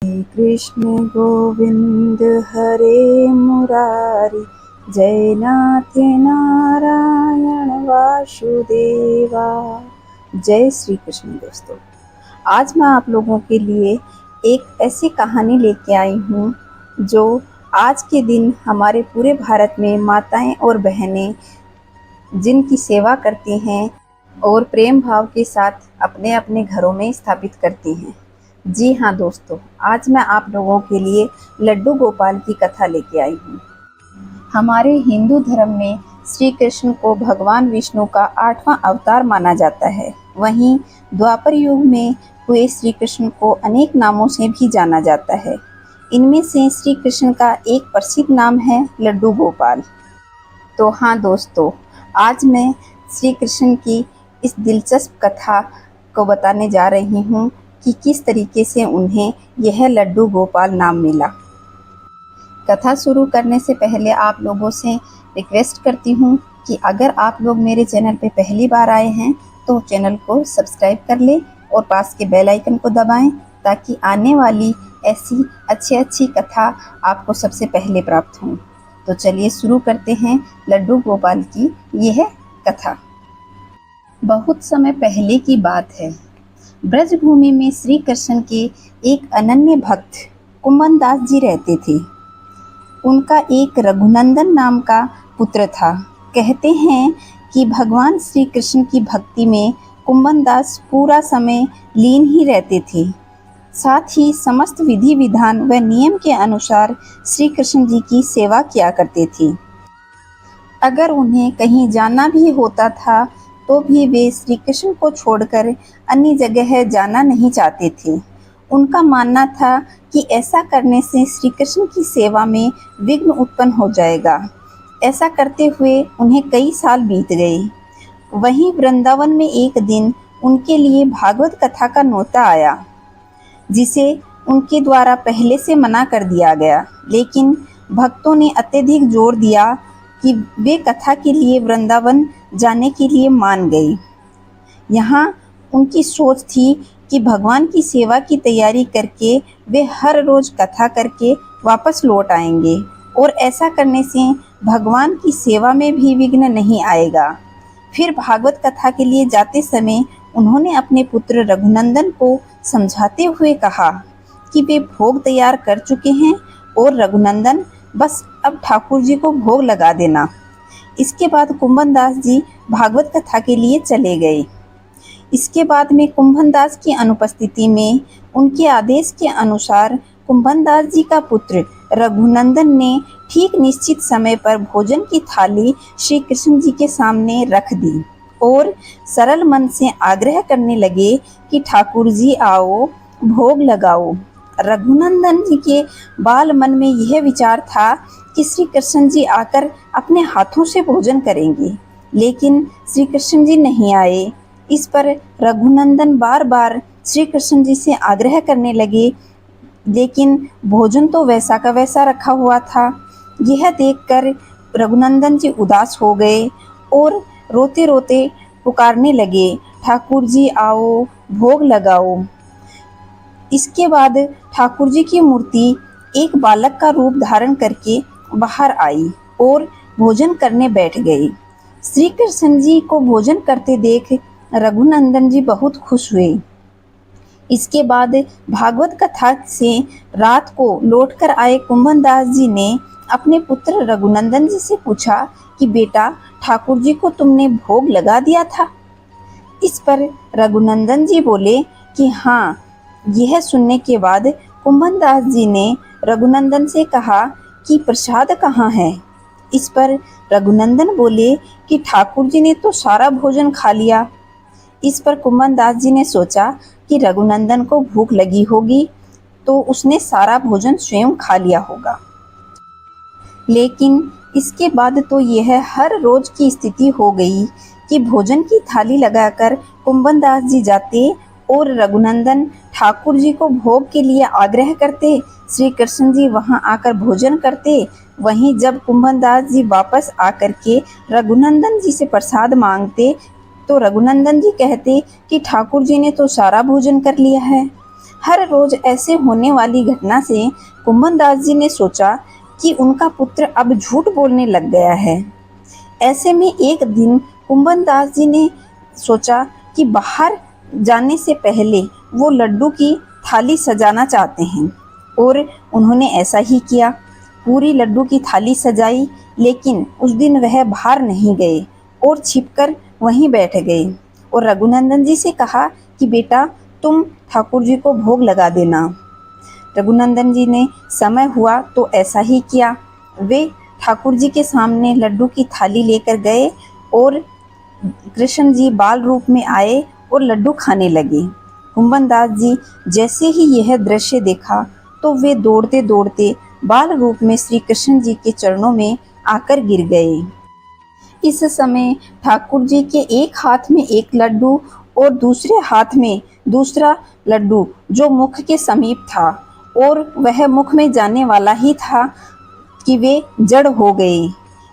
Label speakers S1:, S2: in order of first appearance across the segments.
S1: कृष्ण गोविंद हरे मुरारी, जय नाथ नारायण वासुदेवा। जय श्री कृष्ण। दोस्तों, आज मैं आप लोगों के लिए एक ऐसी कहानी लेके आई हूँ जो आज के दिन हमारे पूरे भारत में माताएं और बहनें जिनकी सेवा करती हैं और प्रेम भाव के साथ अपने अपने घरों में स्थापित करती हैं। जी हाँ दोस्तों, आज मैं आप लोगों के लिए लड्डू गोपाल की कथा लेके आई हूँ। हमारे हिंदू धर्म में श्री कृष्ण को भगवान विष्णु का 8वां अवतार माना जाता है। वहीं द्वापर युग में हुए श्री कृष्ण को अनेक नामों से भी जाना जाता है। इनमें से श्री कृष्ण का एक प्रसिद्ध नाम है लड्डू गोपाल। तो हाँ दोस्तों, आज मैं श्री कृष्ण की इस दिलचस्प कथा को बताने जा रही हूँ कि किस तरीके से उन्हें यह लड्डू गोपाल नाम मिला। कथा शुरू करने से पहले आप लोगों से रिक्वेस्ट करती हूँ कि अगर आप लोग मेरे चैनल पे पहली बार आए हैं तो चैनल को सब्सक्राइब कर लें और पास के बेल आइकन को दबाएं ताकि आने वाली ऐसी अच्छी कथा आपको सबसे पहले प्राप्त हो। तो चलिए शुरू करते हैं लड्डू गोपाल की यह कथा। बहुत समय पहले की बात है। ब्रजभूमि में श्री कृष्ण के एक अनन्य भक्त कुंभन दास जी रहते थे। उनका एक रघुनंदन नाम का पुत्र था। कहते हैं कि भगवान श्री कृष्ण की भक्ति में कुंभन दास पूरा समय लीन ही रहते थे। साथ ही समस्त विधि विधान व नियम के अनुसार श्री कृष्ण जी की सेवा किया करते थे। अगर उन्हें कहीं जाना भी होता था तो भी वे श्री कृष्ण को छोड़कर अन्य जगह जाना नहीं चाहते थे। उनका मानना था कि ऐसा करने से श्री कृष्ण की सेवा में विघ्न उत्पन्न हो जाएगा। ऐसा करते हुए उन्हें कई साल बीत गए। वहीं वृंदावन में एक दिन उनके लिए भागवत कथा का न्योता आया, जिसे उनके द्वारा पहले से मना कर दिया गया, लेकिन भक्तों ने अत्यधिक जोर दिया कि वे कथा के लिए वृंदावन जाने के लिए मान गए। यहाँ उनकी सोच थी कि भगवान की सेवा की तैयारी करके वे हर रोज कथा करके वापस लौट आएंगे और ऐसा करने से भगवान की सेवा में भी विघ्न नहीं आएगा। फिर भागवत कथा के लिए जाते समय उन्होंने अपने पुत्र रघुनंदन को समझाते हुए कहा कि वे भोग तैयार कर चुके हैं और रघुनंदन बस अब ठाकुर जी को भोग लगा देना। इसके बाद कुंभन दास जी भागवत कथा के लिए चले गए। इसके बाद में कुंभन दास की अनुपस्थिति में उनके आदेश के अनुसार कुंभन दास जी का पुत्र रघुनंदन ने ठीक निश्चित समय पर भोजन की थाली श्री कृष्ण जी के सामने रख दी और सरल मन से आग्रह करने लगे कि ठाकुर जी आओ, भोग लगाओ। रघुनंदन जी के बाल मन में यह विचार था कि श्री कृष्ण जी आकर अपने हाथों से भोजन करेंगे, लेकिन श्री कृष्ण जी नहीं आए। इस पर रघुनंदन बार बार श्री कृष्ण जी से आग्रह करने लगे, लेकिन भोजन तो वैसा का वैसा रखा हुआ था। यह देखकर रघुनंदन जी उदास हो गए और रोते रोते पुकारने लगे, ठाकुर जी आओ, भोग लगाओ। इसके बाद ठाकुर जी की मूर्ति एक बालक का रूप धारण करके बाहर आई और भोजन करने बैठ गई। श्री कृष्ण जी को भोजन करते देख रघुनंदन जी बहुत खुश हुए। इसके बाद भागवत कथा से रात को लौटकर आए कुंभन दास जी ने अपने पुत्र रघुनंदन जी से पूछा कि बेटा, ठाकुर जी को तुमने भोग लगा दिया था? इस पर रघुनंदन जी बोले कि हाँ। यह सुनने के बाद कुंभन दास जी ने रघुनंदन से कहा कि प्रसाद कहाँ है? इस पर रघुनंदन बोले कि ठाकुर जी ने तो सारा भोजन खा लिया। इस पर कुंभन दास जी ने सोचा कि रघुनंदन को भूख लगी होगी तो उसने सारा भोजन स्वयं खा लिया होगा। लेकिन इसके बाद तो यह हर रोज की स्थिति हो गई कि भोजन की थाली लगाकर कुंभन दास जी जाते और रघुनंदन ठाकुर जी को भोग के लिए आग्रह करते। श्री कृष्ण जी वहां आकर भोजन करते। वहीं जब कुंभन दास जी वापस आकर के रघुनंदन जी से प्रसाद मांगते तो रघुनंदन जी कहते कि ठाकुर जी ने तो सारा भोजन कर लिया है। हर रोज ऐसे होने वाली घटना से कुंभन दास जी ने सोचा कि उनका पुत्र अब झूठ बोलने लग गया है। ऐसे में एक दिन कुंभन दास जी ने सोचा कि बाहर जाने से पहले वो लड्डू की थाली सजाना चाहते हैं और उन्होंने ऐसा ही किया। पूरी लड्डू की थाली सजाई, लेकिन उस दिन वह बाहर नहीं गए और छिपकर वहीं बैठ गए और रघुनंदन जी से कहा कि बेटा तुम ठाकुर जी को भोग लगा देना। रघुनंदन जी ने समय हुआ तो ऐसा ही किया। वे ठाकुर जी के सामने लड्डू की थाली लेकर गए और कृष्ण जी बाल रूप में आए और लड्डू खाने लगे। कुंभन दास जी जैसे ही यह दृश्य देखा तो वे दौड़ते दौड़ते बाल रूप में श्री कृष्ण जी के चरणों में आकर गिर गए। इस समय ठाकुर जी के एक हाथ में एक लड्डू और दूसरे हाथ में दूसरा लड्डू जो मुख के समीप था और वह मुख में जाने वाला ही था कि वे जड़ हो गए।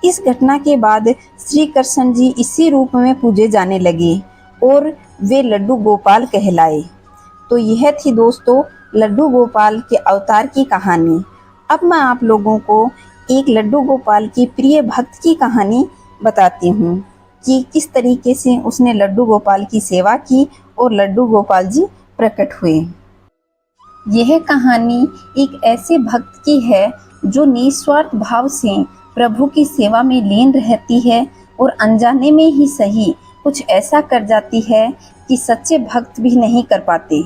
S1: इस घटना के बाद श्री कृष्ण जी इसी रूप में पूजे जाने लगे और वे लड्डू गोपाल कहलाए। तो यह थी दोस्तों लड्डू गोपाल के अवतार की कहानी। अब मैं आप लोगों को एक लड्डू गोपाल की प्रिय भक्त की कहानी बताती हूँ कि किस तरीके से उसने लड्डू गोपाल की सेवा की और लड्डू गोपाल जी प्रकट हुए। यह कहानी एक ऐसे भक्त की है जो निस्वार्थ भाव से प्रभु की सेवा में लीन रहती है और अनजाने में ही सही कुछ ऐसा कर जाती है कि सच्चे भक्त भी नहीं कर पाते।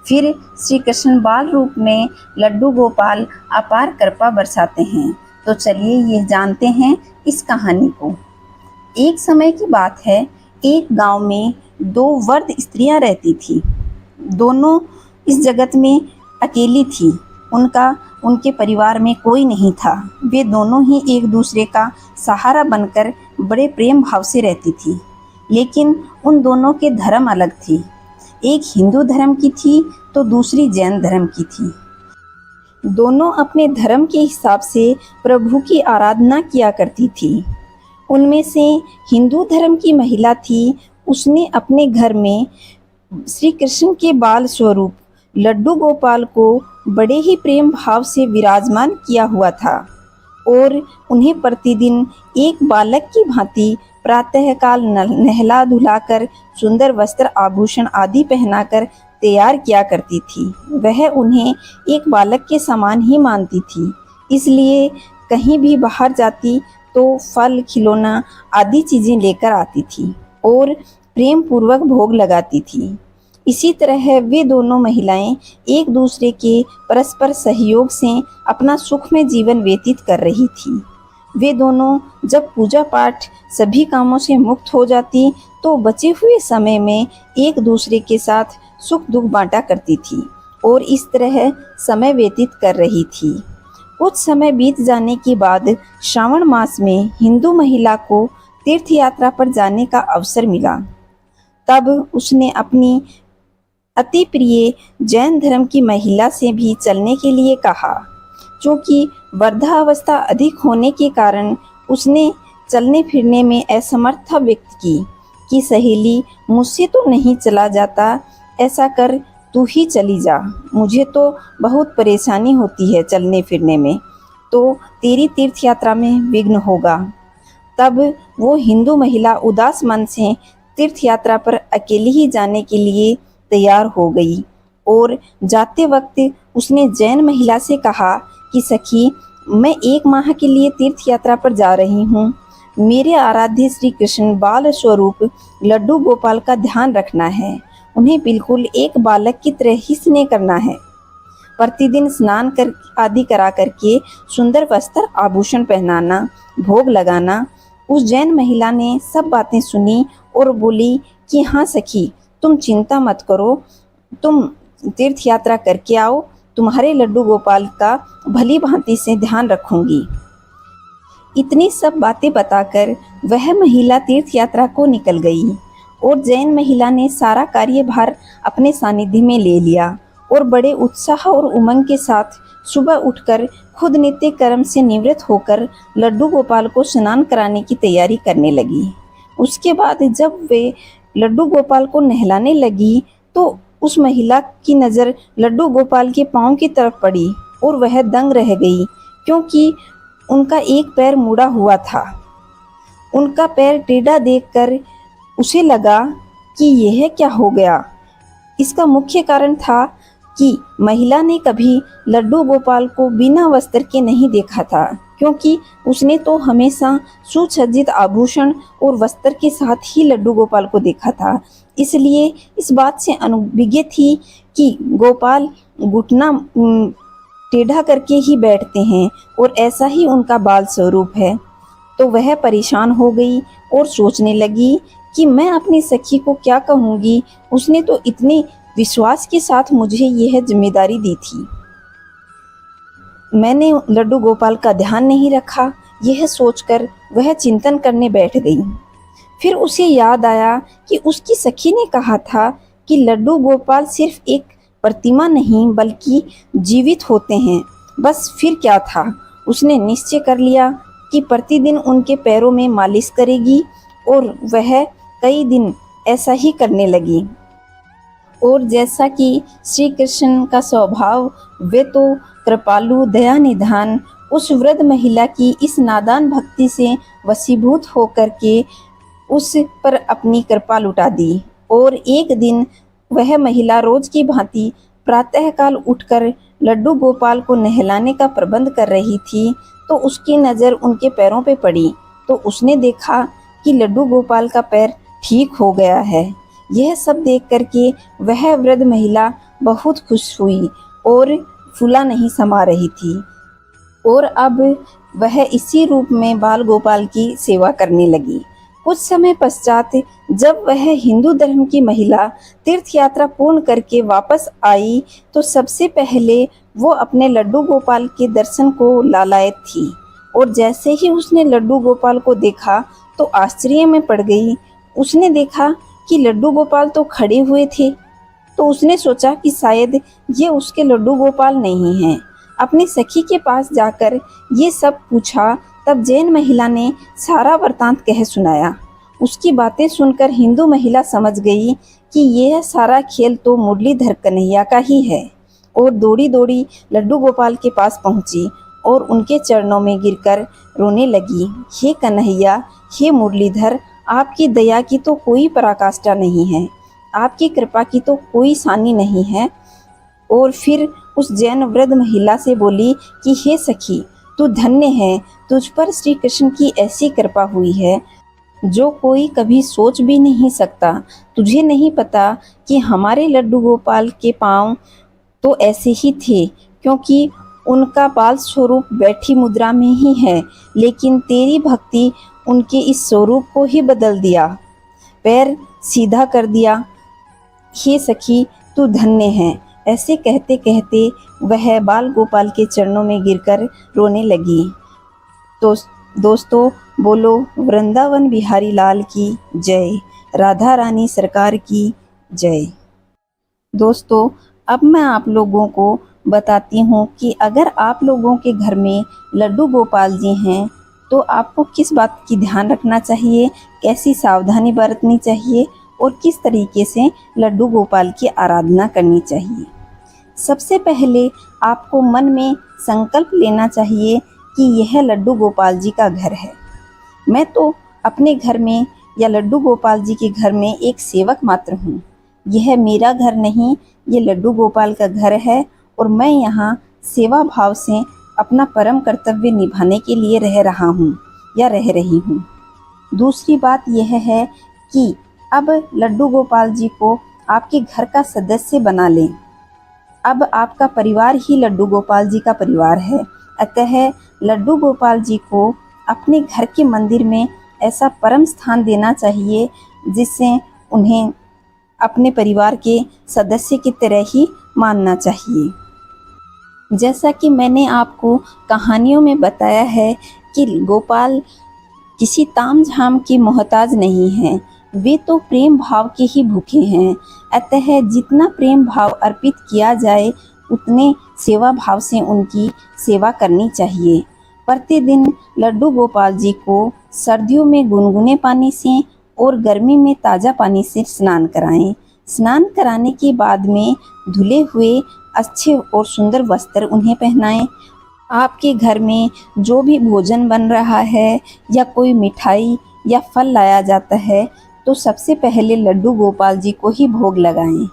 S1: फिर श्री कृष्ण बाल रूप में लड्डू गोपाल अपार कृपा बरसाते हैं। तो चलिए ये जानते हैं इस कहानी को। एक समय की बात है, एक गांव में दो वृद्ध स्त्रियां रहती थी। दोनों इस जगत में अकेली थी। उनके परिवार में कोई नहीं था। वे दोनों ही एक दूसरे का सहारा बनकर बड़े प्रेम भाव से रहती थी। लेकिन उन दोनों के धर्म अलग थे। एक हिंदू धर्म की थी तो दूसरी जैन धर्म की थी। दोनों अपने धर्म के हिसाब से प्रभु की आराधना किया करती थी। उनमें से हिंदू धर्म की महिला थी, उसने अपने घर में श्री कृष्ण के बाल स्वरूप लड्डू गोपाल को बड़े ही प्रेम भाव से विराजमान किया हुआ था और उन्हें प्रतिदिन एक बालक की भांति प्रातःकाल नहला धुलाकर सुंदर वस्त्र आभूषण आदि पहनाकर तैयार किया करती थी। वह उन्हें एक बालक के समान ही मानती थी, इसलिए कहीं भी बाहर जाती तो फल खिलौना आदि चीज़ें लेकर आती थी और प्रेम पूर्वक भोग लगाती थी। इसी तरह वे दोनों महिलाएं एक दूसरे के परस्पर सहयोग से अपना सुखमय जीवन व्यतीत कर रही थी। वे दोनों जब पूजा पाठ सभी कामों से मुक्त हो जाती तो बचे हुए समय में एक दूसरे के साथ सुख दुख बांटा करती थी और इस तरह समय व्यतीत कर रही थी। कुछ समय बीत जाने के बाद श्रावण मास में हिंदू महिला को तीर्थ यात्रा पर जाने का अवसर मिला। तब उसने अपनी अति प्रिय जैन धर्म की महिला से भी चलने के लिए कहा। क्योंकि वृद्धावस्था अधिक होने के कारण उसने चलने फिरने में असमर्थता व्यक्त की कि सहेली मुझसे तो नहीं चला जाता, ऐसा कर तू ही चली जा, मुझे तो बहुत परेशानी होती है चलने फिरने में, तो तेरी तीर्थ यात्रा में विघ्न होगा। तब वो हिंदू महिला उदास मन से तीर्थ यात्रा पर अकेली ही जाने के लिए तैयार हो गई और जाते वक्त उसने जैन महिला से कहा कि सखी, मैं 1 माह के लिए तीर्थ यात्रा पर जा रही हूँ। मेरे आराध्य श्री कृष्ण बाल स्वरूप लड्डू गोपाल का ध्यान रखना है। उन्हें बिल्कुल एक बालक की तरह ही स्नेह करना है। प्रतिदिन स्नान कर आदि करा करके सुंदर वस्त्र आभूषण पहनाना, भोग लगाना। उस जैन महिला ने सब बातें सुनी और बोली कि हाँ सखी, तुम चिंता मत करो, तुम तीर्थ यात्रा करके आओ, तुम्हारे लड्डू गोपाल का भली भांति से ध्यान रखूंगी। इतनी सब बातें बताकर वह महिला तीर्थ यात्रा को निकल गई और जैन महिला ने सारा कार्यभार अपने सानिध्य में ले लिया और बड़े उत्साह और उमंग के साथ सुबह उठकर खुद नित्य कर्म से निवृत्त होकर लड्डू गोपाल को स्नान कराने की तैयारी करने लगी। उसके बाद जब वे लड्डू गोपाल को नहलाने लगी तो उस महिला की नज़र लड्डू गोपाल के पाँव की तरफ पड़ी और वह दंग रह गई, क्योंकि उनका एक पैर मुड़ा हुआ था। उनका पैर टेढ़ा देखकर उसे लगा कि यह क्या हो गया। इसका मुख्य कारण था कि महिला ने कभी लड्डू गोपाल को बिना वस्त्र के नहीं देखा था, क्योंकि उसने तो हमेशा सुसज्जित आभूषण और वस्त्र के साथ ही लड्डू गोपाल को देखा था। इसलिए इस बात से अनभिज्ञ थी कि गोपाल घुटना टेढ़ा करके ही बैठते हैं और ऐसा ही उनका बाल स्वरूप है। तो वह परेशान हो गई और सोचने लगी कि मैं अपनी सखी को क्या कहूँगी, उसने तो इतने विश्वास के साथ मुझे यह जिम्मेदारी दी थी। मैंने लड्डू गोपाल का ध्यान नहीं रखा। यह सोचकर वह चिंतन करने बैठ गई। फिर उसे याद आया कि उसकी सखी ने कहा था कि लड्डू गोपाल सिर्फ एक प्रतिमा नहीं बल्कि जीवित होते हैं। बस फिर क्या था, उसने निश्चय कर लिया कि प्रतिदिन उनके पैरों में मालिश करेगी और वह कई दिन ऐसा ही करने लगी। और जैसा कि श्री कृष्ण का स्वभाव, वे तो कृपालु दया निधान, उस वृद्ध महिला की इस नादान भक्ति से वशीभूत होकर के उस पर अपनी कृपा लुटा दी। और एक दिन वह महिला रोज की भांति प्रातःकाल उठकर लड्डू गोपाल को नहलाने का प्रबंध कर रही थी, तो उसकी नज़र उनके पैरों पे पड़ी। तो उसने देखा कि लड्डू गोपाल का पैर ठीक हो गया है। यह सब देख करके वह वृद्ध महिला बहुत खुश हुई और फूला नहीं समा रही थी। और अब वह इसी रूप में बाल गोपाल की सेवा करने लगी। कुछ समय पश्चात जब वह हिंदू धर्म की महिला तीर्थ यात्रा पूर्ण करके वापस आई, तो सबसे पहले वो अपने लड्डू गोपाल के दर्शन को लालायत थी। और जैसे ही उसने लड्डू गोपाल को देखा तो आश्चर्य में पड़ गई। उसने देखा कि लड्डू गोपाल तो खड़े हुए थे, तो उसने सोचा कि शायद ये उसके लड्डू गोपाल नहीं हैं। अपनी सखी के पास जाकर ये सब पूछा। तब जैन महिला ने सारा वृतांत कह सुनाया। उसकी बातें सुनकर हिंदू महिला समझ गई कि यह सारा खेल तो मुरलीधर कन्हैया का ही है, और दौड़ी दौड़ी लड्डू गोपाल के पास पहुंची और उनके चरणों में गिरकर रोने लगी। हे कन्हैया, हे मुरलीधर, आपकी दया की तो कोई पराकाष्ठा नहीं है, आपकी कृपा की तो कोई सानी नहीं है। और फिर उस जैन वृद्ध महिला से बोली कि हे सखी, तू धन्य है, तुझ पर श्री कृष्ण की ऐसी कृपा हुई है जो कोई कभी सोच भी नहीं सकता। तुझे नहीं पता कि हमारे लड्डू गोपाल के पाँव तो ऐसे ही थे, क्योंकि उनका बाल स्वरूप बैठी मुद्रा में ही है, लेकिन तेरी भक्ति उनके इस स्वरूप को ही बदल दिया, पैर सीधा कर दिया। हे सखी, तू धन्य है। ऐसे कहते कहते वह बाल गोपाल के चरणों में गिरकर रोने लगी। तो दोस्तों, बोलो वृंदावन बिहारी लाल की जय, राधा रानी सरकार की जय। दोस्तों, अब मैं आप लोगों को बताती हूँ कि अगर आप लोगों के घर में लड्डू गोपाल जी हैं तो आपको किस बात की ध्यान रखना चाहिए, कैसी सावधानी बरतनी चाहिए और किस तरीके से लड्डू गोपाल की आराधना करनी चाहिए। सबसे पहले आपको मन में संकल्प लेना चाहिए कि यह लड्डू गोपाल जी का घर है। मैं तो अपने घर में या लड्डू गोपाल जी के घर में एक सेवक मात्र हूँ। यह मेरा घर नहीं, ये लड्डू गोपाल का घर है और मैं यहाँ सेवा भाव से अपना परम कर्तव्य निभाने के लिए रह रहा हूँ या रह रही हूँ। दूसरी बात यह है कि अब लड्डू गोपाल जी को आपके घर का सदस्य बना लें। अब आपका परिवार ही लड्डू गोपाल जी का परिवार है, अतः लड्डू गोपाल जी को अपने घर के मंदिर में ऐसा परम स्थान देना चाहिए जिससे उन्हें अपने परिवार के सदस्य की तरह ही मानना चाहिए। जैसा कि मैंने आपको कहानियों में बताया है कि गोपाल किसी ताम झाम की मोहताज नहीं हैं, वे तो प्रेम भाव के ही भूखे हैं। अतः जितना प्रेम भाव अर्पित किया जाए उतने सेवा भाव से उनकी सेवा करनी चाहिए। प्रतिदिन लड्डू गोपाल जी को सर्दियों में गुनगुने पानी से और गर्मी में ताज़ा पानी से स्नान कराएं। स्नान कराने के बाद में धुले हुए अच्छे और सुंदर वस्त्र उन्हें पहनाएं। आपके घर में जो भी भोजन बन रहा है या कोई मिठाई या फल लाया जाता है तो सबसे पहले लड्डू गोपाल जी को ही भोग लगाएं।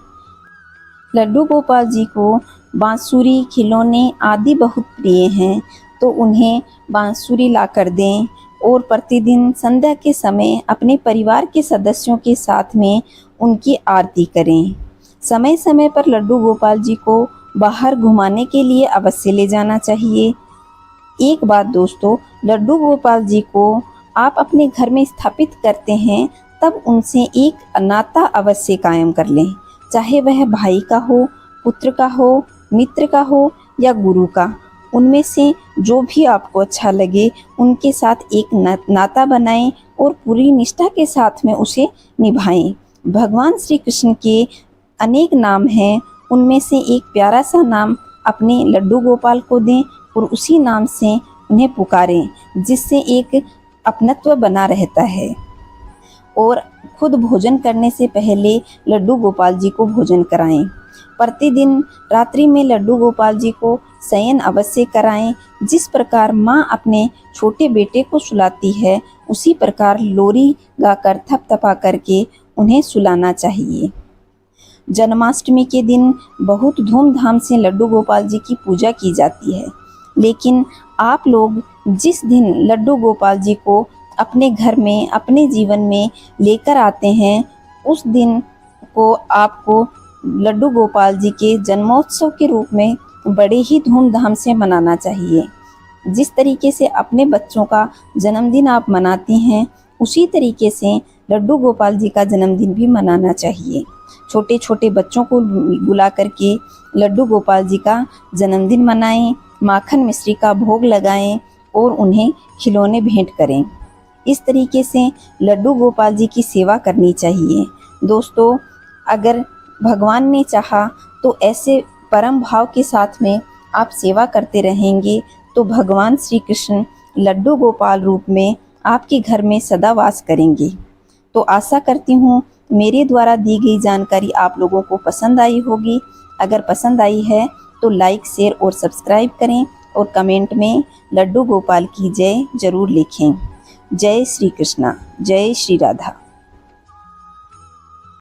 S1: लड्डू गोपाल जी को बांसुरी, खिलौने आदि बहुत प्रिय हैं, तो उन्हें बांसुरी ला कर दें और प्रतिदिन संध्या के समय अपने परिवार के सदस्यों के साथ में उनकी आरती करें। समय समय पर लड्डू गोपाल जी को बाहर घुमाने के लिए अवश्य ले जाना चाहिए। एक बात दोस्तों, लड्डू गोपाल जी को आप अपने घर में स्थापित करते हैं तब उनसे एक नाता अवश्य कायम कर लें, चाहे वह भाई का हो, पुत्र का हो, मित्र का हो या गुरु का। उनमें से जो भी आपको अच्छा लगे उनके साथ एक नाता बनाएं और पूरी निष्ठा के साथ में उसे निभाएं। भगवान श्री कृष्ण के अनेक नाम हैं, उनमें से एक प्यारा सा नाम अपने लड्डू गोपाल को दें और उसी नाम से उन्हें पुकारें, जिससे एक अपनत्व बना रहता है। और खुद भोजन करने से पहले लड्डू गोपाल जी को भोजन कराएं। प्रतिदिन रात्रि में लड्डू गोपाल जी को शयन अवश्य कराएं। जिस प्रकार माँ अपने छोटे बेटे को सुलाती है उसी प्रकार लोरी गाकर थपथपा करके उन्हें सुलाना चाहिए। जन्माष्टमी के दिन बहुत धूमधाम से लड्डू गोपाल जी की पूजा की जाती है, लेकिन आप लोग जिस दिन लड्डू गोपाल जी को अपने घर में, अपने जीवन में लेकर आते हैं, उस दिन को आपको लड्डू गोपाल जी के जन्मोत्सव के रूप में बड़े ही धूमधाम से मनाना चाहिए। जिस तरीके से अपने बच्चों का जन्मदिन आप मनाती हैं, उसी तरीके से लड्डू गोपाल जी का जन्मदिन भी मनाना चाहिए। छोटे छोटे बच्चों को बुला करके लड्डू गोपाल जी का जन्मदिन मनाएं, माखन मिश्री का भोग लगाएं और उन्हें खिलौने भेंट करें। इस तरीके से लड्डू गोपाल जी की सेवा करनी चाहिए। दोस्तों, अगर भगवान ने चाहा तो ऐसे परम भाव के साथ में आप सेवा करते रहेंगे तो भगवान श्री कृष्ण लड्डू गोपाल रूप में आपके घर में सदा वास करेंगे। तो आशा करती हूँ मेरे द्वारा दी गई जानकारी आप लोगों को पसंद आई होगी। अगर पसंद आई है तो लाइक, शेयर और सब्सक्राइब करें और कमेंट में लड्डू गोपाल की जय जरूर लिखें। जय श्री कृष्णा, जय श्री राधा।